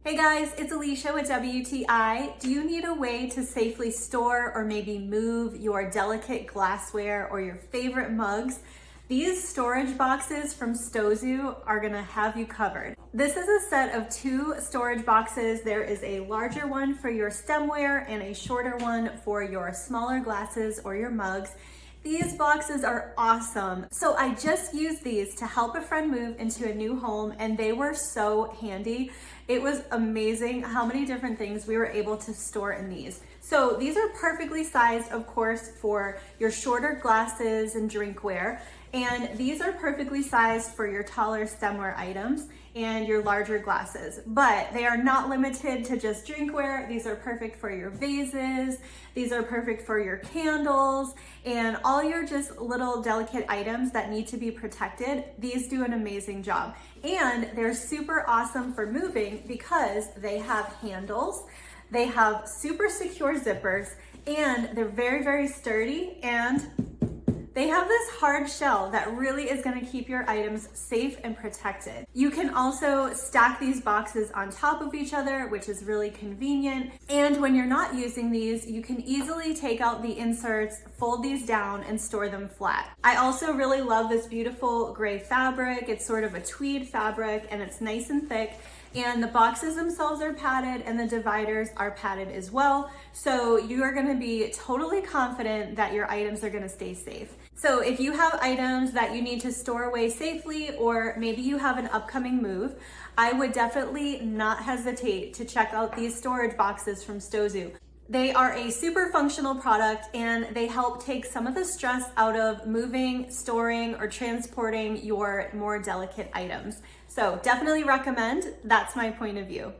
Hey guys, it's Alicia with WTI. Do you need a way to safely store or maybe move your delicate glassware or your favorite mugs? These storage boxes from STOZU are gonna have you covered. This is a set of 2 storage boxes. There is a larger one for your stemware and a shorter one for your smaller glasses or your mugs. These boxes are awesome. So I just used these to help a friend move into a new home and they were so handy. It was amazing how many different things we were able to store in these. So these are perfectly sized, of course, for your shorter glasses and drinkware. And these are perfectly sized for your taller stemware items and your larger glasses. But they are not limited to just drinkware. These are perfect for your vases. These are perfect for your candles and all your just little delicate items that need to be protected. These do an amazing job. And they're super awesome for moving because they have handles, they have super secure zippers, and they're very, very sturdy, and they have this hard shell that really is gonna keep your items safe and protected. You can also stack these boxes on top of each other, which is really convenient. And when you're not using these, you can easily take out the inserts, fold these down, and store them flat. I also really love this beautiful gray fabric. It's sort of a tweed fabric and it's nice and thick. And the boxes themselves are padded and the dividers are padded as well. So you are gonna be totally confident that your items are gonna stay safe. So if you have items that you need to store away safely, or maybe you have an upcoming move, I would definitely not hesitate to check out these storage boxes from STOZU. They are a super functional product and they help take some of the stress out of moving, storing, or transporting your more delicate items. So definitely recommend. That's my point of view.